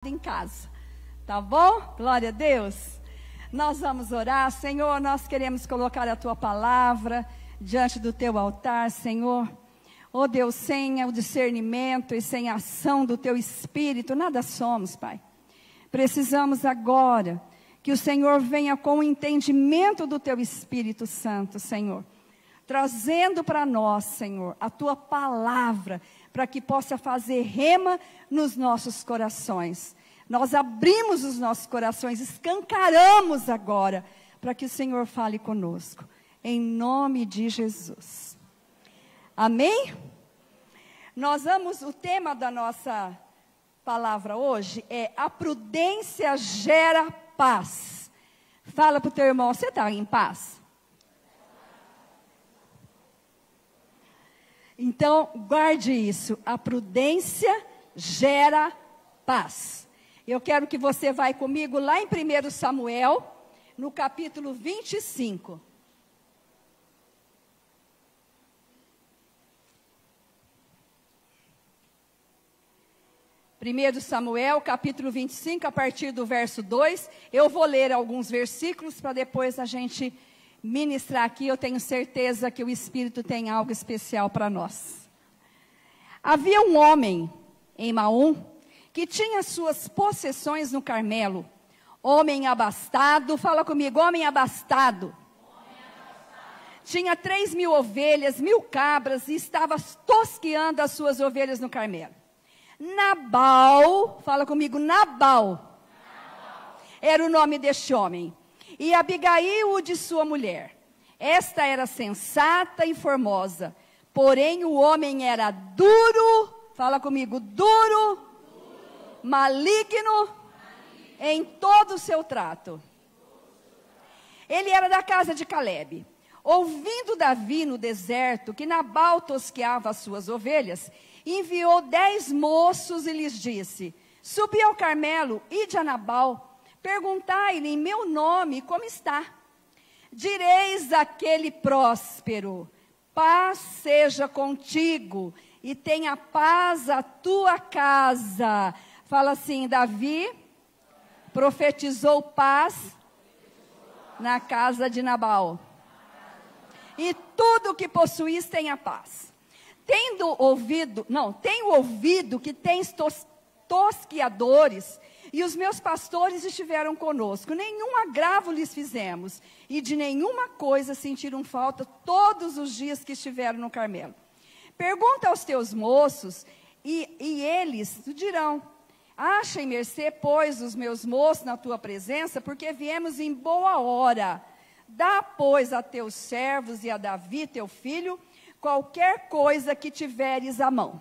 em casa, tá bom? Glória a Deus. Nós vamos orar. Senhor, nós queremos colocar a tua palavra diante do teu altar, Senhor. Oh Deus, sem o discernimento e sem a ação do teu Espírito, nada somos, Pai. Precisamos agora que o Senhor venha com o entendimento do teu Espírito Santo, Senhor, trazendo para nós, Senhor, a tua palavra, para que possa fazer rema nos nossos corações. Nós abrimos os nossos corações, escancaramos agora, para que o Senhor fale conosco, em nome de Jesus. Amém? O tema da nossa palavra hoje é: a prudência gera paz. Fala para o teu irmão, você está em paz? Então, guarde isso, a prudência gera paz. Eu quero que você vá comigo lá em 1 Samuel, no capítulo 25. 1 Samuel, capítulo 25, a partir do verso 2. Eu vou ler alguns versículos para depois a gente ministrar aqui. Eu tenho certeza que o Espírito tem algo especial para nós. Havia um homem em Maom que tinha suas possessões no Carmelo. Homem abastado, fala comigo, homem abastado. Tinha 3.000 ovelhas, 1.000 cabras e estava tosqueando as suas ovelhas no Carmelo. Nabal, fala comigo, Nabal, era o nome deste homem. E Abigail, o de sua mulher. Esta era sensata e formosa, porém o homem era duro, fala comigo, duro, maligno em todo o seu trato. Ele era da casa de Calebe. Ouvindo Davi no deserto que Nabal tosqueava as suas ovelhas, enviou 10 moços e lhes disse: subi ao Carmelo, ide a Nabal, perguntai-lhe em meu nome como está. Direis àquele próspero: paz seja contigo, e tenha paz a tua casa. Fala assim, Davi profetizou paz na casa de Nabal. E tudo que possuís tenha paz. Tenho ouvido que tens tosquiadores, e os meus pastores estiveram conosco. Nenhum agravo lhes fizemos, e de nenhuma coisa sentiram falta todos os dias que estiveram no Carmelo. Pergunta aos teus moços, e eles dirão: achem mercê, pois, os meus moços na tua presença, porque viemos em boa hora. Dá, pois, a teus servos e a Davi, teu filho, qualquer coisa que tiveres à mão.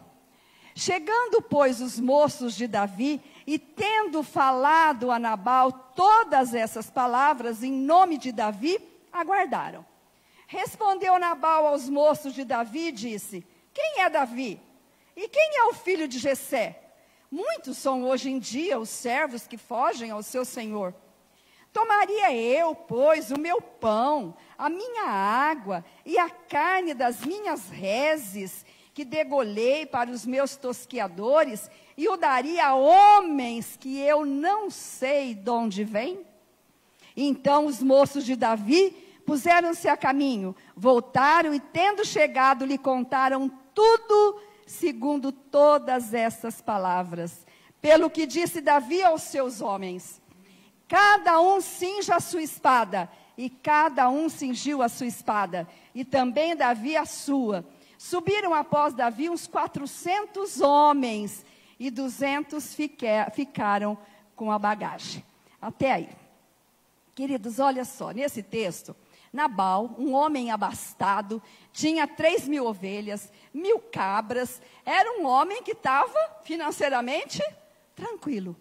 Chegando, pois, os moços de Davi, e tendo falado a Nabal todas essas palavras em nome de Davi, aguardaram. Respondeu Nabal aos moços de Davi e disse: quem é Davi? E quem é o filho de Jessé? Muitos são hoje em dia os servos que fogem ao seu senhor. Tomaria eu, pois, o meu pão, a minha água e a carne das minhas reses, que degolhei para os meus tosquiadores, e o daria a homens que eu não sei de onde vêm? Então os moços de Davi puseram-se a caminho, voltaram e, tendo chegado, lhe contaram tudo segundo todas essas palavras. Pelo que disse Davi aos seus homens: cada um cinja a sua espada. E cada um cingiu a sua espada, e também Davi a sua. Subiram após Davi uns 400 homens, e 200 ficaram com a bagagem. Até aí. Queridos, olha só, nesse texto, Nabal, um homem abastado, tinha 3.000 ovelhas, 1.000 cabras, era um homem que estava financeiramente tranquilo.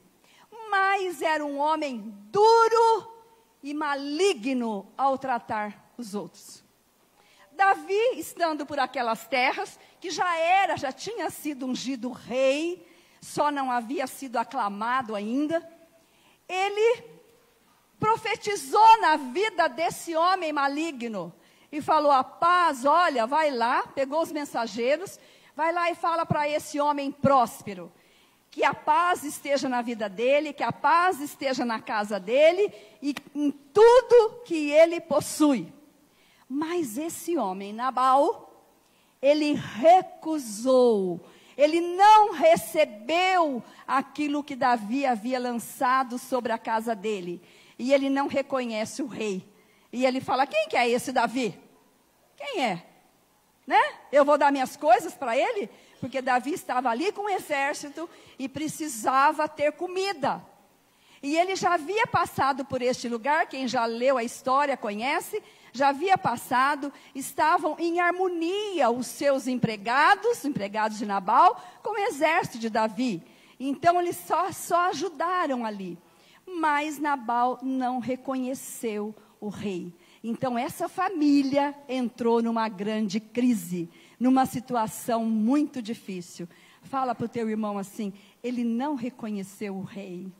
Mas era um homem duro e maligno ao tratar os outros. Davi, estando por aquelas terras, que já tinha sido ungido rei, só não havia sido aclamado ainda, ele profetizou na vida desse homem maligno, e falou: a paz, olha, vai lá, pegou os mensageiros, vai lá e fala para esse homem próspero, que a paz esteja na vida dele, que a paz esteja na casa dele e em tudo que ele possui. Mas esse homem, Nabal, ele recusou, ele não recebeu aquilo que Davi havia lançado sobre a casa dele. E ele não reconhece o rei. E ele fala, quem que é esse Davi? Quem é? Né? Eu vou dar minhas coisas para ele? Porque Davi estava ali com um exército e precisava ter comida. E ele já havia passado por este lugar, quem já leu a história conhece, já havia passado, estavam em harmonia os seus empregados de Nabal, com o exército de Davi. Então eles só ajudaram ali. Mas Nabal não reconheceu o rei. Então essa família entrou numa grande crise, numa situação muito difícil. Fala para o teu irmão assim, ele não reconheceu o rei.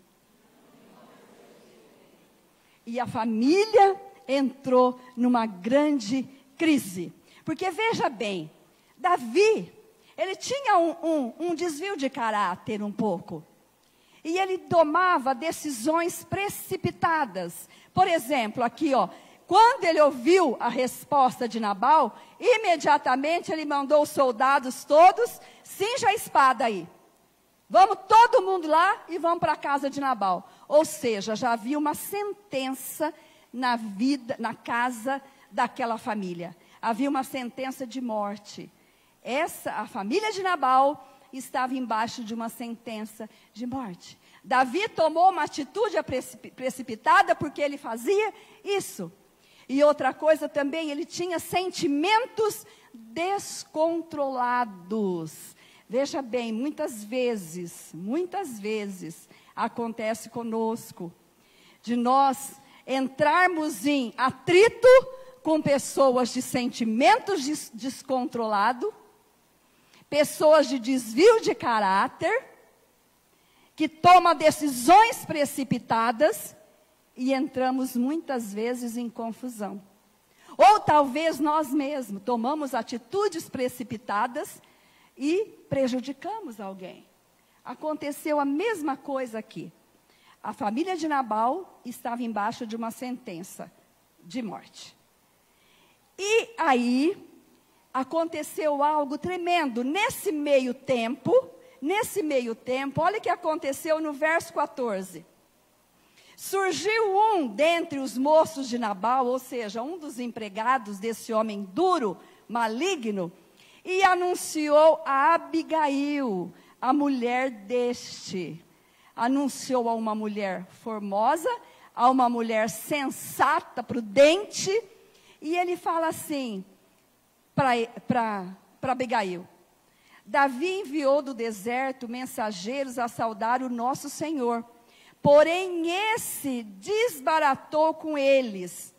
E a família entrou numa grande crise. Porque veja bem, Davi, ele tinha um desvio de caráter um pouco. E ele tomava decisões precipitadas. Por exemplo, aqui ó, quando ele ouviu a resposta de Nabal, imediatamente ele mandou os soldados todos, cinja a espada aí. Vamos todo mundo lá e vamos para a casa de Nabal. Ou seja, já havia uma sentença na casa daquela família. Havia uma sentença de morte. A família de Nabal estava embaixo de uma sentença de morte. Davi tomou uma atitude precipitada porque ele fazia isso. E outra coisa também, ele tinha sentimentos descontrolados. Veja bem, muitas vezes acontece conosco, de nós entrarmos em atrito com pessoas de sentimentos descontrolados, pessoas de desvio de caráter, que tomam decisões precipitadas e entramos muitas vezes em confusão. Ou talvez nós mesmos tomamos atitudes precipitadas e prejudicamos alguém. Aconteceu a mesma coisa aqui. A família de Nabal estava embaixo de uma sentença de morte. E aí aconteceu algo tremendo. Nesse meio tempo, olha o que aconteceu no verso 14. Surgiu um dentre os moços de Nabal, ou seja, um dos empregados desse homem duro, maligno, e anunciou a Abigail, a mulher deste. Anunciou a uma mulher formosa, a uma mulher sensata, prudente, e ele fala assim para Abigail: Davi enviou do deserto mensageiros a saudar o nosso Senhor, porém esse desbaratou com eles.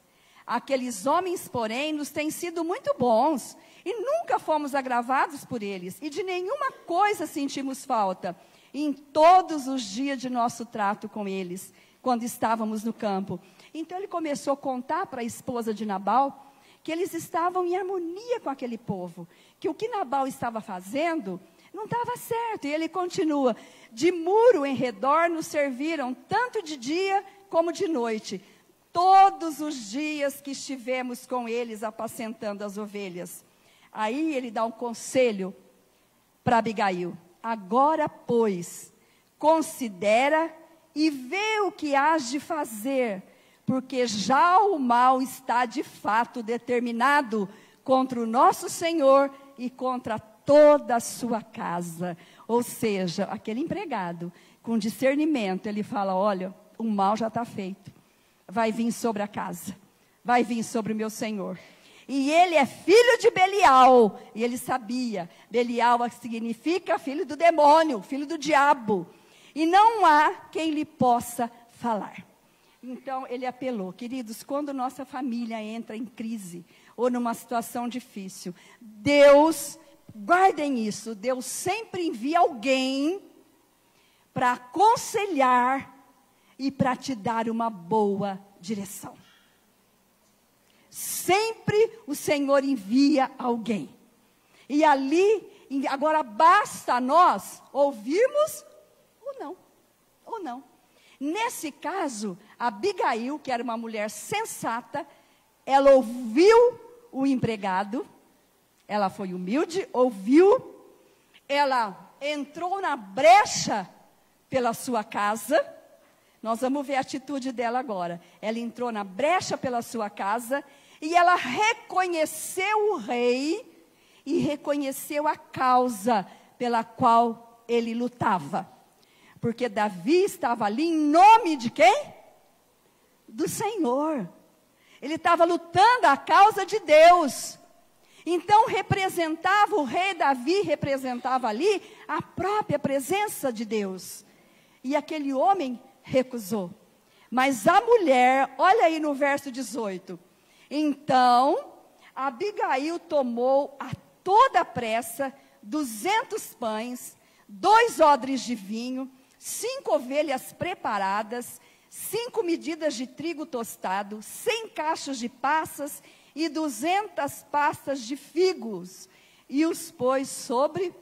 Aqueles homens, porém, nos têm sido muito bons, e nunca fomos agravados por eles, e de nenhuma coisa sentimos falta, em todos os dias de nosso trato com eles, quando estávamos no campo. Então ele começou a contar para a esposa de Nabal, que eles estavam em harmonia com aquele povo, que o que Nabal estava fazendo não estava certo. E ele continua: de muro em redor nos serviram, tanto de dia como de noite, todos os dias que estivemos com eles apacentando as ovelhas. Aí ele dá um conselho para Abigail: agora, pois, considera e vê o que hás de fazer, porque já o mal está de fato determinado contra o nosso Senhor e contra toda a sua casa. Ou seja, aquele empregado, com discernimento, ele fala: olha, o mal já está feito, vai vir sobre a casa, vai vir sobre o meu Senhor. E ele é filho de Belial, e ele sabia, Belial significa filho do demônio, filho do diabo, e não há quem lhe possa falar. Então ele apelou. Queridos, quando nossa família entra em crise, ou numa situação difícil, Deus, guardem isso, Deus sempre envia alguém para aconselhar e para te dar uma boa direção. Sempre o Senhor envia alguém. E ali, agora basta nós ouvirmos ou não. Nesse caso, Abigail, que era uma mulher sensata, ela ouviu o empregado, ela foi humilde, ouviu, ela entrou na brecha pela sua casa. Nós vamos ver a atitude dela agora. Ela entrou na brecha pela sua casa e ela reconheceu o rei e reconheceu a causa pela qual ele lutava. Porque Davi estava ali em nome de quem? Do Senhor. Ele estava lutando a causa de Deus. Então representava, o rei Davi representava ali a própria presença de Deus. E aquele homem recusou. Mas a mulher, olha aí no verso 18. Então, Abigail tomou a toda pressa 200 pães, 2 odres de vinho, 5 ovelhas preparadas, 5 medidas de trigo tostado, 100 cachos de passas e 200 pastas de figos, e os pôs sobre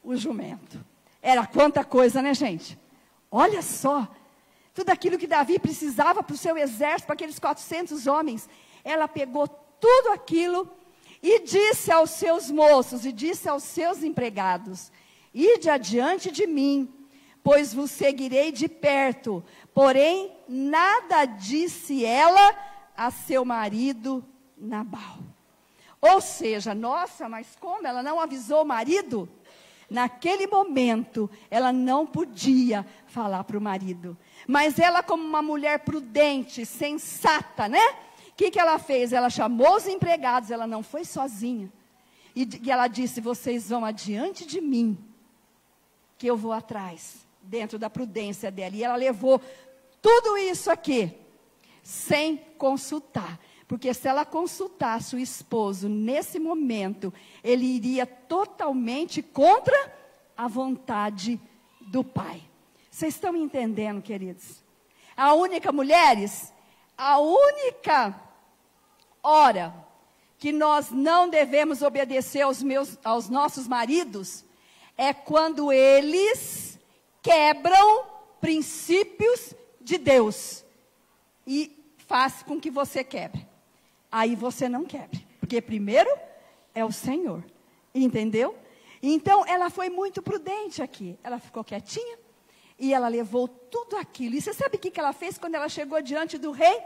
o jumento. Era quanta coisa, né, gente? Olha só, tudo aquilo que Davi precisava para o seu exército, para aqueles 400 homens. Ela pegou tudo aquilo e disse aos seus moços, e disse aos seus empregados: ide adiante de mim, pois vos seguirei de perto. Porém, nada disse ela a seu marido Nabal. Ou seja, nossa, mas como ela não avisou o marido? Naquele momento, ela não podia falar para o marido. Mas ela, como uma mulher prudente, sensata, né? O que ela fez? Ela chamou os empregados, ela não foi sozinha. E ela disse: vocês vão adiante de mim, que eu vou atrás, dentro da prudência dela. E ela levou tudo isso aqui, sem consultar. Porque se ela consultasse o esposo nesse momento, ele iria totalmente contra a vontade do pai. Vocês estão me entendendo, queridos? A única hora que nós não devemos obedecer aos nossos maridos é quando eles quebram princípios de Deus e faz com que você quebre. Aí você não quebre, porque primeiro é o Senhor, entendeu? Então ela foi muito prudente aqui, ela ficou quietinha e ela levou tudo aquilo. E você sabe o que ela fez quando ela chegou diante do rei?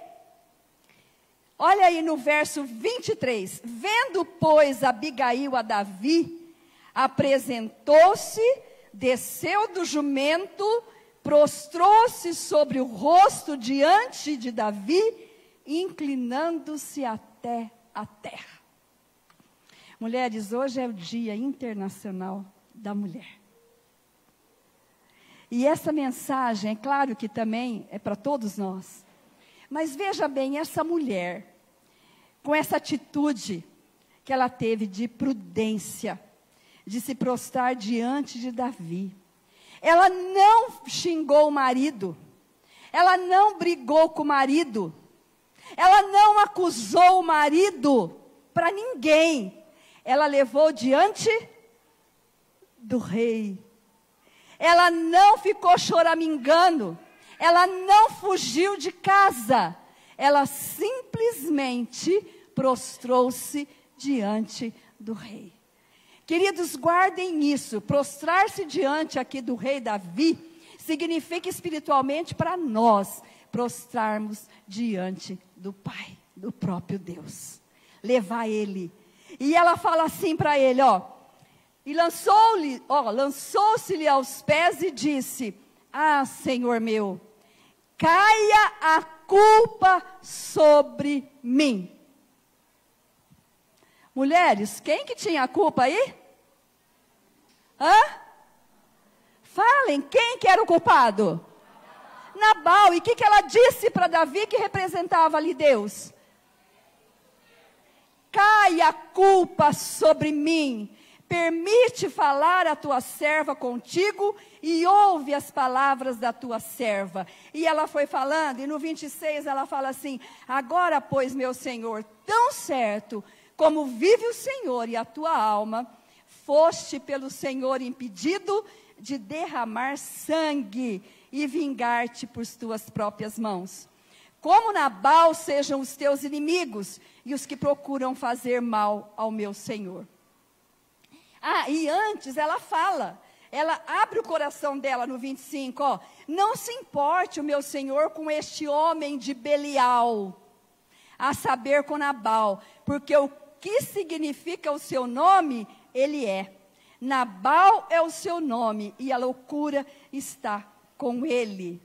Olha aí no verso 23, vendo pois Abigail a Davi, apresentou-se, desceu do jumento, prostrou-se sobre o rosto diante de Davi, inclinando-se até a terra. Mulheres, hoje é o Dia Internacional da Mulher. E essa mensagem, é claro que também é para todos nós. Mas veja bem, essa mulher, com essa atitude que ela teve de prudência, de se prostrar diante de Davi. Ela não xingou o marido, ela não brigou com o marido, ela não acusou o marido para ninguém. Ela levou diante do rei. Ela não ficou choramingando, ela não fugiu de casa. Ela simplesmente prostrou-se diante do rei. Queridos, guardem isso. Prostrar-se diante aqui do rei Davi significa espiritualmente para nós prostrarmos diante do Pai, do próprio Deus. Levar Ele. E ela fala assim para ele, e lançou-se-lhe aos pés e disse: ah, Senhor meu, caia a culpa sobre mim. Mulheres, quem que tinha a culpa aí? Falem, quem que era o culpado? Nabal. E o que ela disse para Davi, que representava ali Deus? Caia a culpa sobre mim. Permite falar a tua serva contigo e ouve as palavras da tua serva. E ela foi falando, e no 26 ela fala assim: agora, pois, meu Senhor, tão certo como vive o Senhor e a tua alma, foste pelo Senhor impedido de derramar sangue e vingar-te por tuas próprias mãos. Como Nabal sejam os teus inimigos e os que procuram fazer mal ao meu senhor. E antes ela fala, ela abre o coração dela no 25, não se importe o meu senhor com este homem de Belial, a saber com Nabal, porque o que significa o seu nome, ele é. Nabal é o seu nome e a loucura está com ele.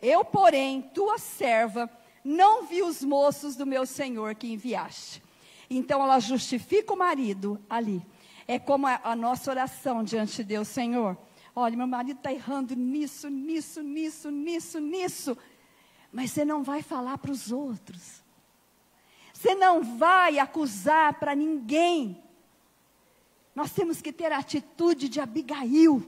Eu, porém, tua serva, não vi os moços do meu senhor que enviaste. Então ela justifica o marido ali. É como a nossa oração diante de Deus, Senhor. Olha, meu marido está errando nisso. Mas você não vai falar para os outros. Você não vai acusar para ninguém. Nós temos que ter a atitude de Abigail.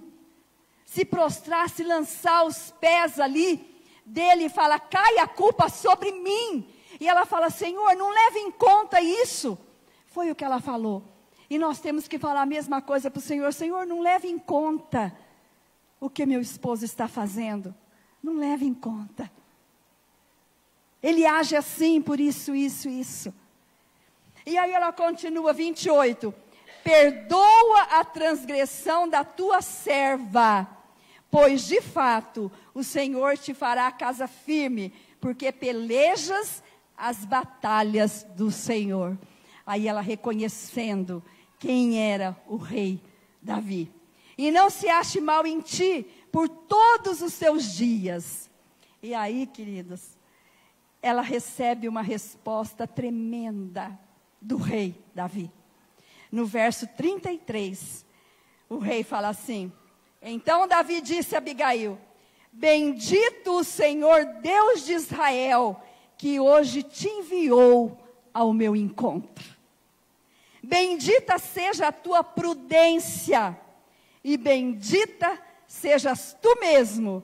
Se prostrar, se lançar os pés ali dele e falar, cai a culpa sobre mim. E ela fala, Senhor, não leve em conta isso. Foi o que ela falou. E nós temos que falar a mesma coisa para o Senhor. Senhor, não leve em conta o que meu esposo está fazendo. Não leve em conta. Ele age assim por isso. E aí ela continua, 28. Perdoa a transgressão da tua serva, pois de fato o Senhor te fará casa firme, porque pelejas as batalhas do Senhor. Aí ela reconhecendo quem era o rei Davi. E não se ache mal em ti por todos os seus dias. E aí, queridos, ela recebe uma resposta tremenda do rei Davi. No verso 33, o rei fala assim, então Davi disse a Abigail, bendito o Senhor Deus de Israel, que hoje te enviou ao meu encontro. Bendita seja a tua prudência, e bendita sejas tu mesmo,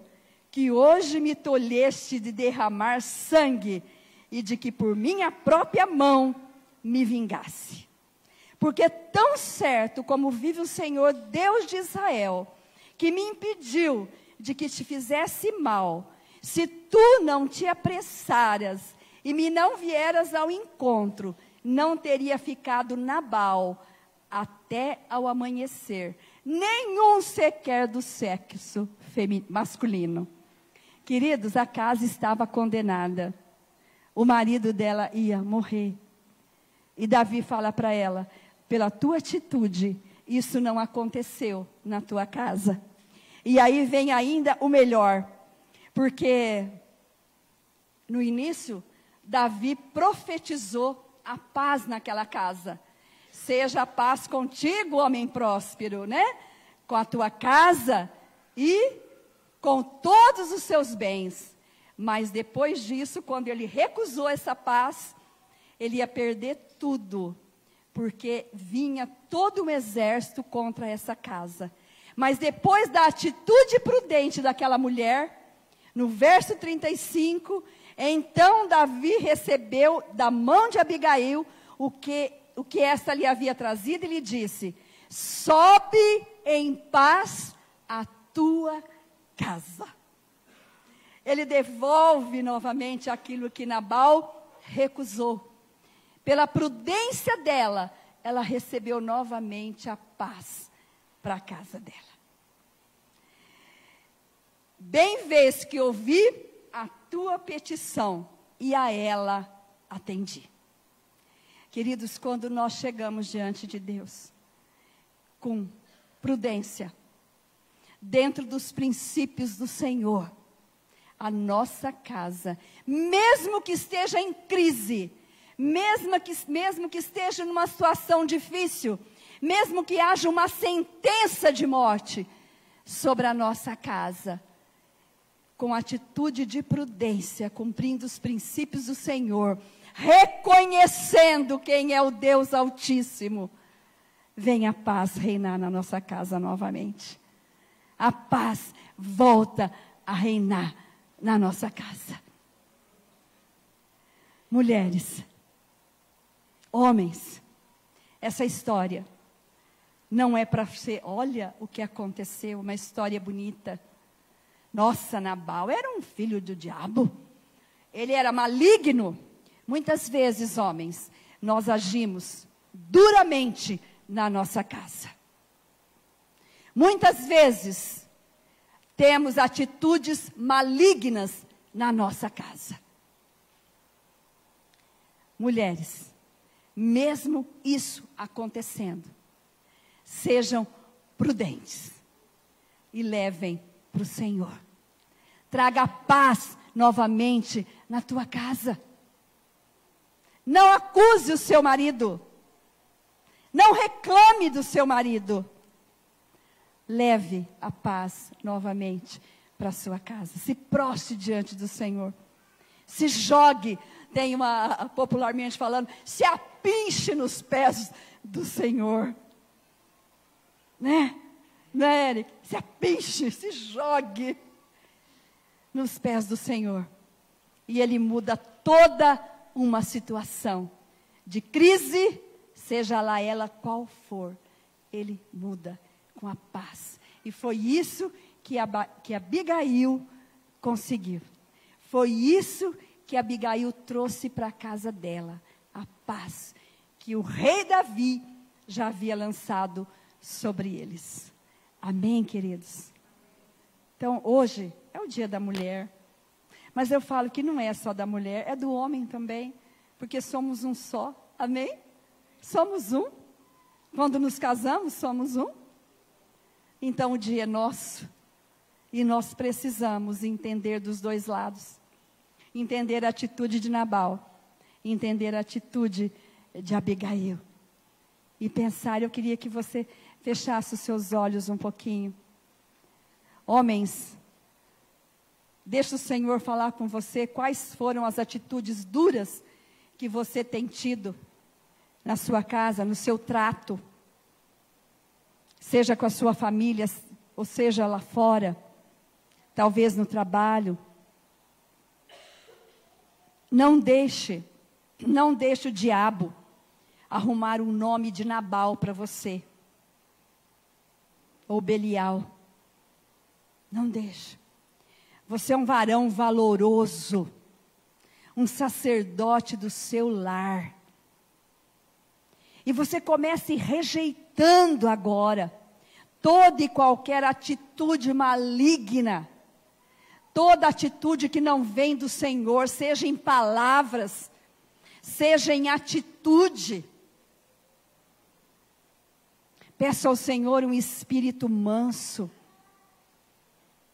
que hoje me tolheste de derramar sangue, e de que por minha própria mão me vingasse. Porque tão certo como vive o Senhor Deus de Israel, que me impediu de que te fizesse mal, se tu não te apressaras e me não vieras ao encontro, não teria ficado Nabal até ao amanhecer, nenhum sequer do sexo masculino. Queridos, a casa estava condenada, o marido dela ia morrer. E Davi fala para ela, pela tua atitude, isso não aconteceu na tua casa. E aí vem ainda o melhor, porque no início, Davi profetizou a paz naquela casa. Seja a paz contigo, homem próspero, né? Com a tua casa e com todos os seus bens. Mas depois disso, quando ele recusou essa paz, ele ia perder tudo, porque vinha todo um exército contra essa casa. Mas depois da atitude prudente daquela mulher, no verso 35, então Davi recebeu da mão de Abigail o que esta lhe havia trazido e lhe disse, sobe em paz a tua casa. Ele devolve novamente aquilo que Nabal recusou. Pela prudência dela, ela recebeu novamente a paz para a casa dela. Bem vês que ouvi a tua petição e a ela atendi. Queridos, quando nós chegamos diante de Deus, com prudência, dentro dos princípios do Senhor, a nossa casa, mesmo que esteja em crise, mesmo que esteja numa situação difícil, mesmo que haja uma sentença de morte sobre a nossa casa, com atitude de prudência, cumprindo os princípios do Senhor, reconhecendo quem é o Deus Altíssimo, vem a paz reinar na nossa casa novamente. A paz volta a reinar na nossa casa. Mulheres, homens, essa história Não é para ser, olha o que aconteceu, uma história bonita. Nossa, Nabal era um filho do diabo. Ele era maligno. Muitas vezes, homens, nós agimos duramente na nossa casa. Muitas vezes, temos atitudes malignas na nossa casa. Mulheres, mesmo isso acontecendo, sejam prudentes e levem para o Senhor. Traga paz novamente na tua casa. Não acuse o seu marido. Não reclame do seu marido. Leve a paz novamente para a sua casa. Se prostre diante do Senhor. Se jogue, tem uma, popularmente falando, se apinche nos pés do Senhor. Né, Eric? Se apinche, se jogue nos pés do Senhor. E Ele muda toda uma situação de crise, seja lá ela qual for. Ele muda com a paz. E foi isso que Abigail conseguiu. Foi isso que Abigail trouxe para a casa dela. A paz que o rei Davi já havia lançado sobre eles. Amém, queridos? Então, hoje é o dia da mulher. Mas eu falo que não é só da mulher, é do homem também. Porque somos um só. Amém? Somos um. Quando nos casamos, somos um. Então, o dia é nosso. E nós precisamos entender dos dois lados. Entender a atitude de Nabal. Entender a atitude de Abigail. E pensar, eu queria que você fechasse os seus olhos um pouquinho. Homens, deixa o Senhor falar com você quais foram as atitudes duras que você tem tido na sua casa, no seu trato. Seja com a sua família, ou seja lá fora. Talvez no trabalho. Não deixe o diabo arrumar um nome de Nabal para você. Ou Belial. Não deixe. Você é um varão valoroso. Um sacerdote do seu lar. E você comece rejeitando agora toda e qualquer atitude maligna. Toda atitude que não vem do Senhor, seja em palavras, seja em atitude. Peça ao Senhor um espírito manso,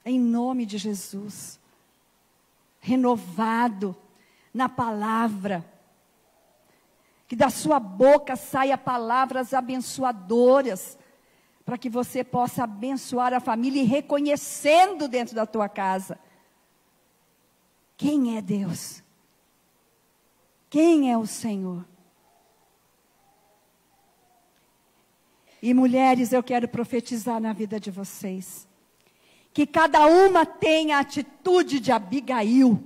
em nome de Jesus, renovado na palavra, que da sua boca saia palavras abençoadoras, para que você possa abençoar a família e reconhecendo dentro da tua casa, quem é Deus? Quem é o Senhor? E mulheres, eu quero profetizar na vida de vocês. Que cada uma tenha a atitude de Abigail.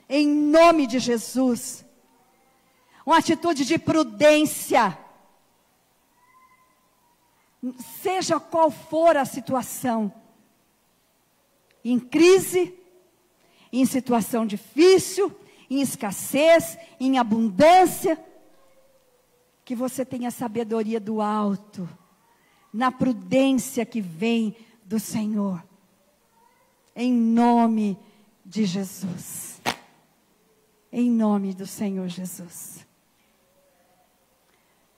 Em nome de Jesus. Uma atitude de prudência. Seja qual for a situação. Em crise, em situação difícil, em escassez, em abundância. Que você tenha sabedoria do alto. Na prudência que vem do Senhor. Em nome de Jesus. Em nome do Senhor Jesus.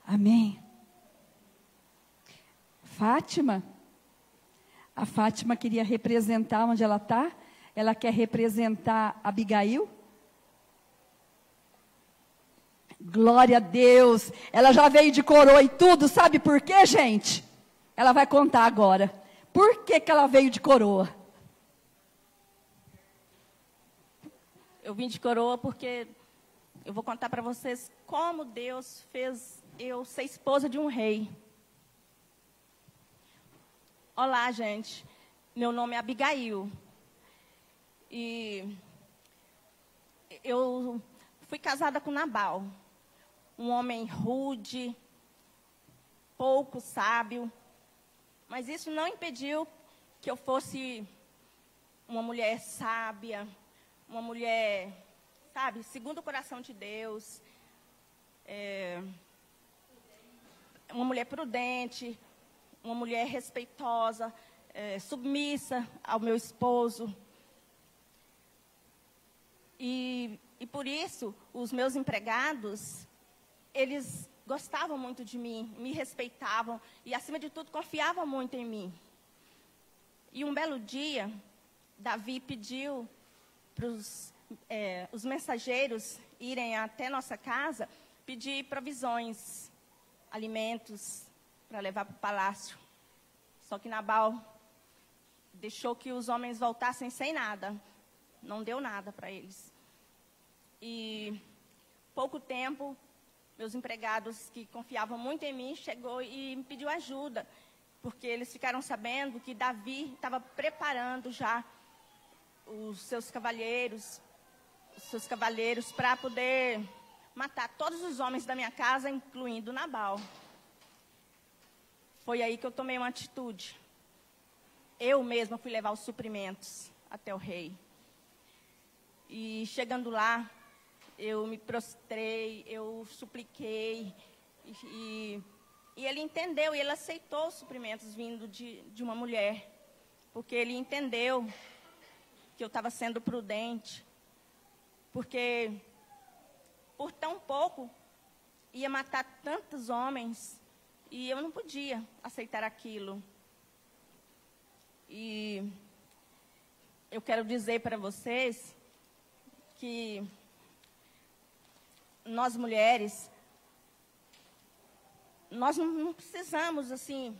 Amém. Fátima. A Fátima queria representar onde ela está. Ela quer representar Abigail. Glória a Deus. Ela já veio de coroa e tudo. Sabe por quê, gente? Ela vai contar agora. Por que ela veio de coroa? Eu vim de coroa porque eu vou contar para vocês como Deus fez eu ser esposa de um rei. Olá, gente. Meu nome é Abigail. E eu fui casada com Nabal. Um homem rude, pouco sábio. Mas isso não impediu que eu fosse uma mulher sábia, uma mulher, sabe, segundo o coração de Deus, uma mulher prudente, uma mulher respeitosa, submissa ao meu esposo. E por isso, os meus empregados, eles gostavam muito de mim, me respeitavam e, acima de tudo, confiavam muito em mim. E um belo dia, Davi pediu para os mensageiros irem até nossa casa, pedir provisões, alimentos, para levar para o palácio. Só que Nabal deixou que os homens voltassem sem nada. Não deu nada para eles. E pouco tempo, meus empregados que confiavam muito em mim, chegou e me pediu ajuda. Porque eles ficaram sabendo que Davi estava preparando já os seus cavaleiros para poder matar todos os homens da minha casa, incluindo Nabal. Foi aí que eu tomei uma atitude. Eu mesma fui levar os suprimentos até o rei. E chegando lá, eu me prostrei, eu supliquei. E ele entendeu, e ele aceitou os suprimentos vindo de uma mulher. Porque ele entendeu que eu estava sendo prudente. Porque por tão pouco ia matar tantos homens. E eu não podia aceitar aquilo. E eu quero dizer para vocês que nós mulheres, nós não precisamos, assim,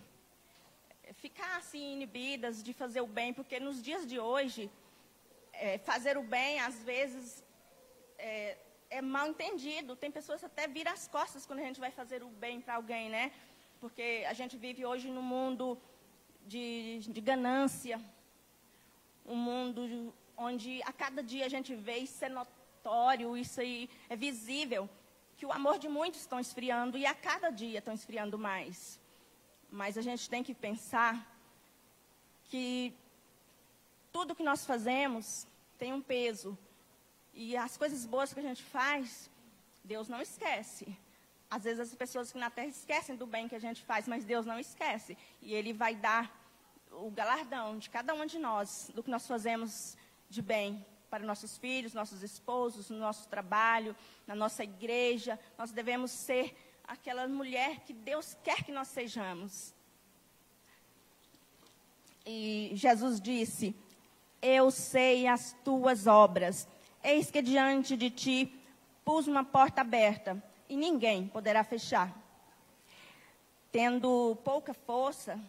ficar assim inibidas de fazer o bem, porque nos dias de hoje, fazer o bem, às vezes, é mal entendido. Tem pessoas que até viram as costas quando a gente vai fazer o bem para alguém, né? Porque a gente vive hoje num mundo de ganância, um mundo onde a cada dia a gente vê isso é notório, isso aí é visível, que o amor de muitos estão esfriando e a cada dia estão esfriando mais. Mas a gente tem que pensar que tudo que nós fazemos tem um peso. E as coisas boas que a gente faz, Deus não esquece. Às vezes as pessoas que na terra esquecem do bem que a gente faz, mas Deus não esquece. E Ele vai dar o galardão de cada um de nós, do que nós fazemos de bem para nossos filhos, nossos esposos, no nosso trabalho, na nossa igreja. Nós devemos ser aquela mulher que Deus quer que nós sejamos. E Jesus disse: eu sei as tuas obras. Eis que diante de ti pus uma porta aberta, e ninguém poderá fechar. Tendo pouca força,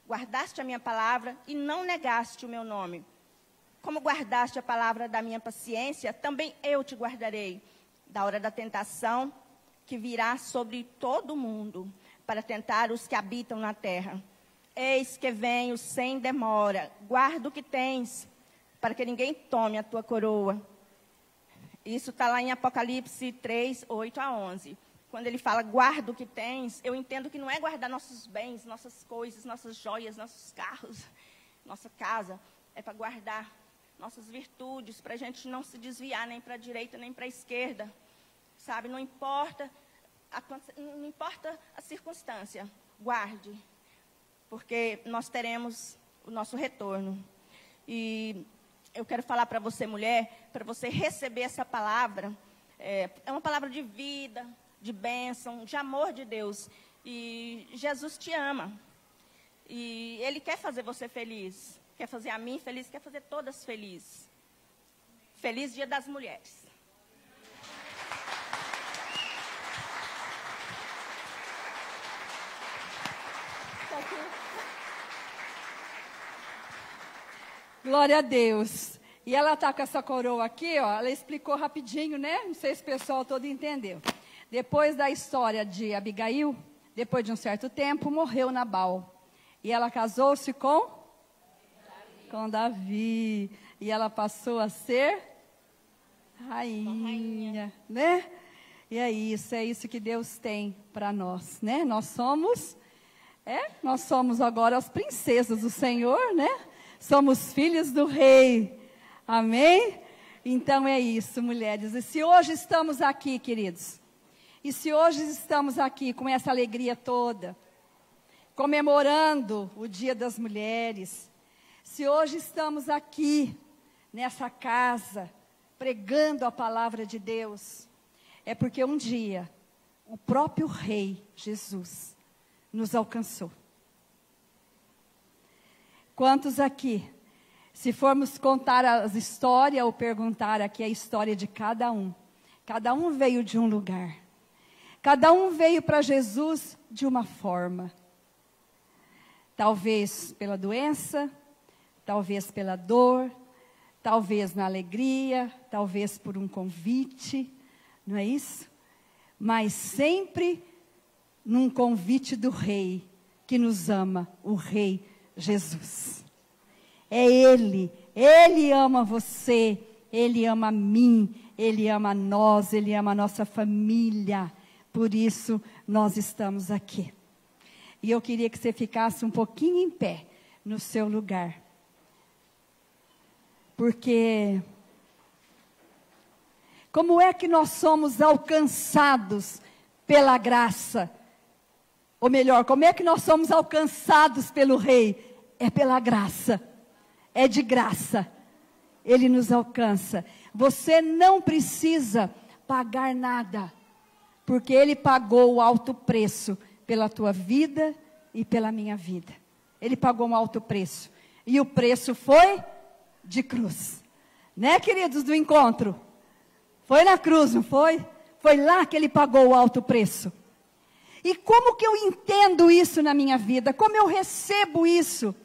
guardaste a minha palavra e não negaste o meu nome. Como guardaste a palavra da minha paciência, também eu te guardarei da hora da tentação que virá sobre todo o mundo, para tentar os que habitam na terra. Eis que venho sem demora, guarda o que tens, para que ninguém tome a tua coroa. Isso está lá em Apocalipse 3, 8 a 11. Quando ele fala, guarda o que tens, eu entendo que não é guardar nossos bens, nossas coisas, nossas joias, nossos carros, nossa casa. É para guardar nossas virtudes, para a gente não se desviar nem para a direita, nem para a esquerda. Sabe, não importa a circunstância, guarde, porque nós teremos o nosso retorno. E eu quero falar para você, mulher, para você receber essa palavra, é uma palavra de vida, de bênção, de amor de Deus. E Jesus te ama. E Ele quer fazer você feliz. Quer fazer a mim feliz, quer fazer todas felizes. Feliz Dia das Mulheres. Glória a Deus. E ela está com essa coroa aqui, ó, ela explicou rapidinho, né? Não sei se o pessoal todo entendeu. Depois da história de Abigail, depois de um certo tempo, morreu Nabal. E ela casou-se com Davi. E ela passou a ser rainha, né? E é isso que Deus tem para nós, né? Nós somos Nós somos agora as princesas do Senhor, né? Somos filhos do Rei. Amém? Então é isso, mulheres. E se hoje estamos aqui, queridos, e se hoje estamos aqui com essa alegria toda, comemorando o Dia das Mulheres, se hoje estamos aqui, nessa casa, pregando a palavra de Deus, é porque um dia, o próprio Rei, Jesus, nos alcançou. Quantos aqui, se formos contar as histórias ou perguntar aqui a história de cada um veio de um lugar. Cada um veio para Jesus de uma forma. Talvez pela doença, talvez pela dor, talvez na alegria, talvez por um convite, não é isso? Mas sempre num convite do Rei, que nos ama, o Rei Jesus. É Ele ama você, Ele ama a mim, Ele ama nós, Ele ama a nossa família. Por isso nós estamos aqui. E eu queria que você ficasse um pouquinho em pé no seu lugar. Porque como é que nós somos alcançados pela graça? Ou melhor, como é que nós somos alcançados pelo Rei? É pela graça. É de graça. Ele nos alcança. Você não precisa pagar nada. Porque Ele pagou o alto preço pela tua vida e pela minha vida. Ele pagou um alto preço. E o preço foi de cruz. Né, queridos do encontro? Foi na cruz, não foi? Foi lá que Ele pagou o alto preço. E como que eu entendo isso na minha vida? Como eu recebo isso?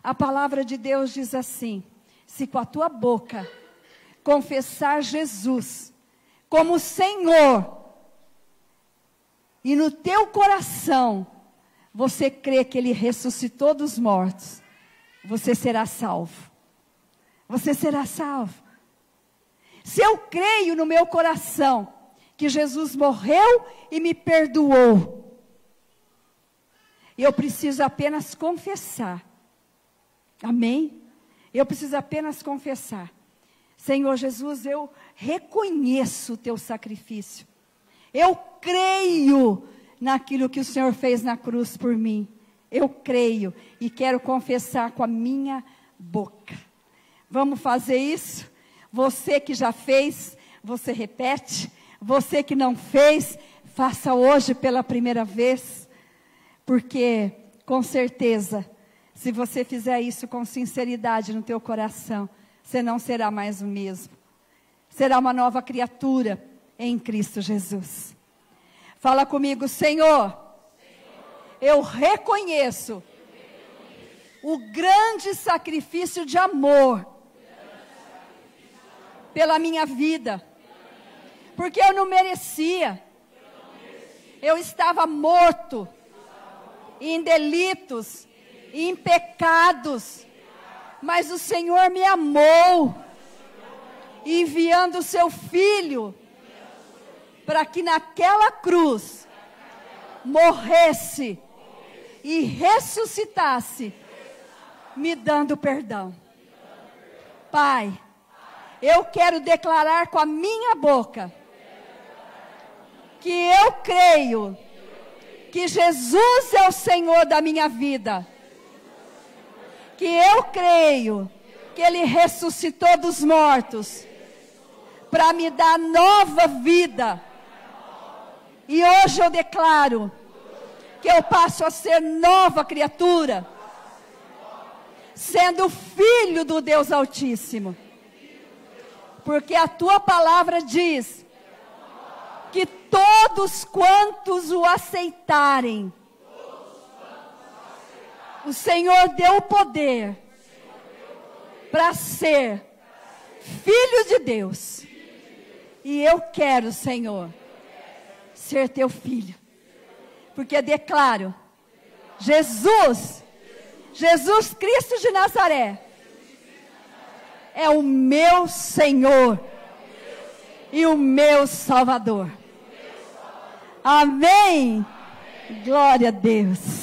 A palavra de Deus diz assim: se com a tua boca confessar Jesus como Senhor, e no teu coração você crê que Ele ressuscitou dos mortos, você será salvo. Você será salvo. Se eu creio no meu coração que Jesus morreu e me perdoou, eu preciso apenas confessar. Amém? Eu preciso apenas confessar. Senhor Jesus, eu reconheço o teu sacrifício. Eu creio naquilo que o Senhor fez na cruz por mim. Eu creio e quero confessar com a minha boca. Vamos fazer isso? Você que já fez, você repete. Você que não fez, faça hoje pela primeira vez. Porque, com certeza, se você fizer isso com sinceridade no teu coração, você não será mais o mesmo. Será uma nova criatura em Cristo Jesus. Fala comigo: Senhor, eu reconheço o grande sacrifício de amor pela minha vida, porque eu não merecia. Eu estava morto em delitos, em pecados, mas o Senhor me amou, enviando o seu Filho, para que naquela cruz morresse e ressuscitasse, me dando perdão. Pai, eu quero declarar com a minha boca que eu creio que Jesus é o Senhor da minha vida, que eu creio que Ele ressuscitou dos mortos para me dar nova vida. E hoje eu declaro que eu passo a ser nova criatura, sendo filho do Deus Altíssimo. Porque a tua palavra diz que todos quantos o aceitarem, o Senhor deu o poder para ser filho de Deus. E eu quero, Senhor, ser teu filho. Porque declaro, Jesus Cristo de Nazaré é o meu Senhor e o meu Salvador. Amém. Glória a Deus.